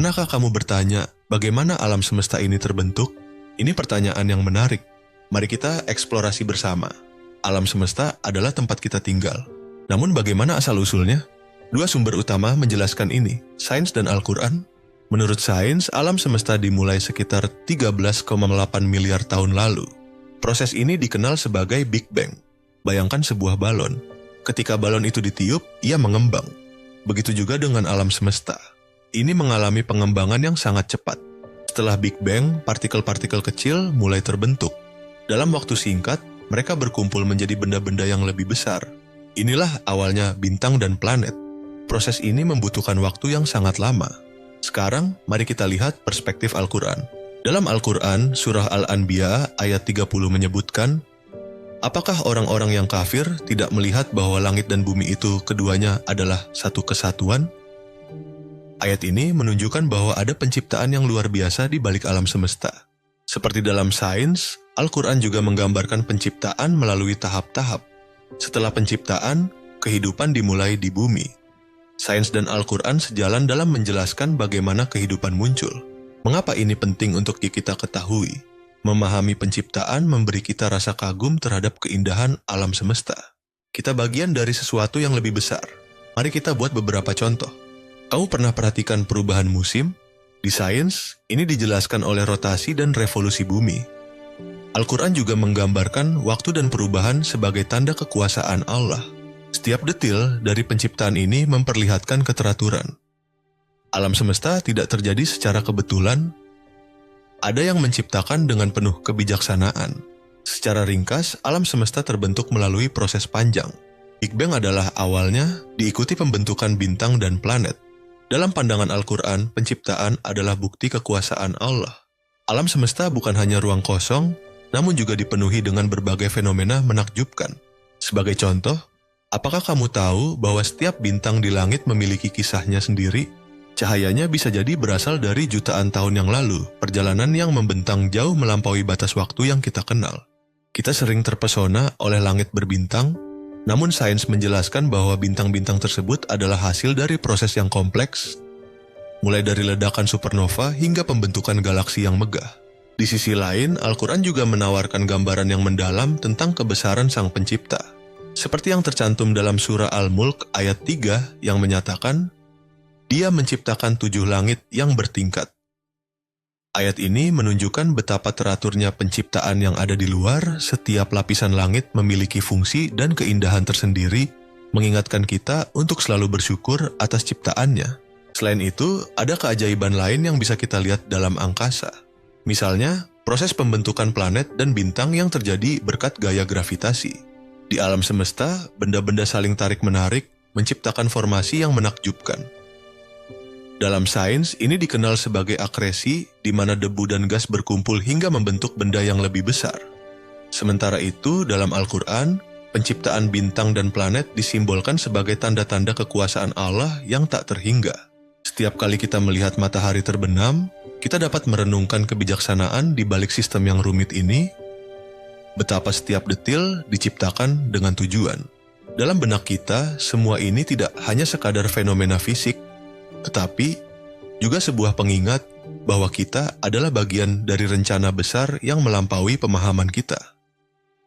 Pernahkah kamu bertanya, bagaimana alam semesta ini terbentuk? Ini pertanyaan yang menarik. Mari kita eksplorasi bersama. Alam semesta adalah tempat kita tinggal. Namun bagaimana asal-usulnya? Dua sumber utama menjelaskan ini, sains dan Al-Quran. Menurut sains, alam semesta dimulai sekitar 13,8 miliar tahun lalu. Proses ini dikenal sebagai Big Bang. Bayangkan sebuah balon. Ketika balon itu ditiup, ia mengembang. Begitu juga dengan alam semesta. Ini mengalami pengembangan yang sangat cepat. Setelah Big Bang, partikel-partikel kecil mulai terbentuk. Dalam waktu singkat, mereka berkumpul menjadi benda-benda yang lebih besar. Inilah awalnya bintang dan planet. Proses ini membutuhkan waktu yang sangat lama. Sekarang, mari kita lihat perspektif Al-Quran. Dalam Al-Quran, surah Al-Anbiya ayat 30 menyebutkan, apakah orang-orang yang kafir tidak melihat bahwa langit dan bumi itu keduanya adalah satu kesatuan? Ayat ini menunjukkan bahwa ada penciptaan yang luar biasa di balik alam semesta. Seperti dalam sains, Al-Quran juga menggambarkan penciptaan melalui tahap-tahap. Setelah penciptaan, kehidupan dimulai di bumi. Sains dan Al-Quran sejalan dalam menjelaskan bagaimana kehidupan muncul. Mengapa ini penting untuk kita ketahui? Memahami penciptaan memberi kita rasa kagum terhadap keindahan alam semesta. Kita bagian dari sesuatu yang lebih besar. Mari kita buat beberapa contoh. Kamu pernah perhatikan perubahan musim? Di sains, ini dijelaskan oleh rotasi dan revolusi bumi. Al-Quran juga menggambarkan waktu dan perubahan sebagai tanda kekuasaan Allah. Setiap detil dari penciptaan ini memperlihatkan keteraturan. Alam semesta tidak terjadi secara kebetulan. Ada yang menciptakan dengan penuh kebijaksanaan. Secara ringkas, alam semesta terbentuk melalui proses panjang. Big Bang adalah awalnya, diikuti pembentukan bintang dan planet. Dalam pandangan Al-Quran, penciptaan adalah bukti kekuasaan Allah. Alam semesta bukan hanya ruang kosong, namun juga dipenuhi dengan berbagai fenomena menakjubkan. Sebagai contoh, apakah kamu tahu bahwa setiap bintang di langit memiliki kisahnya sendiri? Cahayanya bisa jadi berasal dari jutaan tahun yang lalu, perjalanan yang membentang jauh melampaui batas waktu yang kita kenal. Kita sering terpesona oleh langit berbintang, namun sains menjelaskan bahwa bintang-bintang tersebut adalah hasil dari proses yang kompleks, mulai dari ledakan supernova hingga pembentukan galaksi yang megah. Di sisi lain, Al-Quran juga menawarkan gambaran yang mendalam tentang kebesaran Sang Pencipta. Seperti yang tercantum dalam surah Al-Mulk ayat 3 yang menyatakan, Dia menciptakan 7 langit yang bertingkat. Ayat ini menunjukkan betapa teraturnya penciptaan yang ada di luar. Setiap lapisan langit memiliki fungsi dan keindahan tersendiri, mengingatkan kita untuk selalu bersyukur atas ciptaannya. Selain itu, ada keajaiban lain yang bisa kita lihat dalam angkasa. Misalnya, proses pembentukan planet dan bintang yang terjadi berkat gaya gravitasi. Di alam semesta, benda-benda saling tarik-menarik menciptakan formasi yang menakjubkan. Dalam sains, ini dikenal sebagai akresi, di mana debu dan gas berkumpul hingga membentuk benda yang lebih besar. Sementara itu, dalam Al-Quran, penciptaan bintang dan planet disimbolkan sebagai tanda-tanda kekuasaan Allah yang tak terhingga. Setiap kali kita melihat matahari terbenam, kita dapat merenungkan kebijaksanaan di balik sistem yang rumit ini, betapa setiap detil diciptakan dengan tujuan. Dalam benak kita, semua ini tidak hanya sekadar fenomena fisik, tetapi juga sebuah pengingat bahwa kita adalah bagian dari rencana besar yang melampaui pemahaman kita.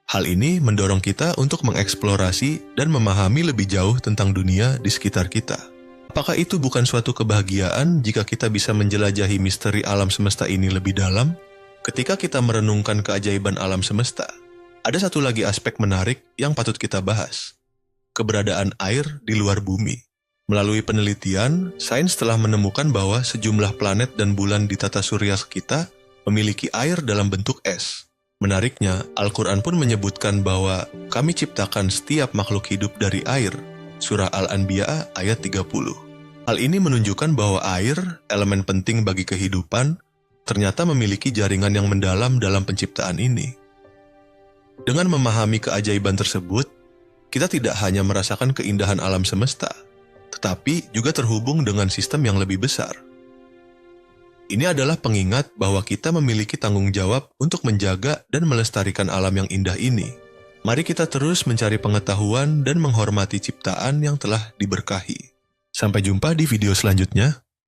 Hal ini mendorong kita untuk mengeksplorasi dan memahami lebih jauh tentang dunia di sekitar kita. Apakah itu bukan suatu kebahagiaan jika kita bisa menjelajahi misteri alam semesta ini lebih dalam? Ketika kita merenungkan keajaiban alam semesta, ada satu lagi aspek menarik yang patut kita bahas. Keberadaan air di luar bumi. Melalui penelitian, sains telah menemukan bahwa sejumlah planet dan bulan di tata surya kita memiliki air dalam bentuk es. Menariknya, Al-Quran pun menyebutkan bahwa kami ciptakan setiap makhluk hidup dari air. Surah Al-Anbiya ayat 30. Hal ini menunjukkan bahwa air, elemen penting bagi kehidupan, ternyata memiliki jaringan yang mendalam dalam penciptaan ini. Dengan memahami keajaiban tersebut, kita tidak hanya merasakan keindahan alam semesta, tetapi juga terhubung dengan sistem yang lebih besar. Ini adalah pengingat bahwa kita memiliki tanggung jawab untuk menjaga dan melestarikan alam yang indah ini. Mari kita terus mencari pengetahuan dan menghormati ciptaan yang telah diberkahi. Sampai jumpa di video selanjutnya.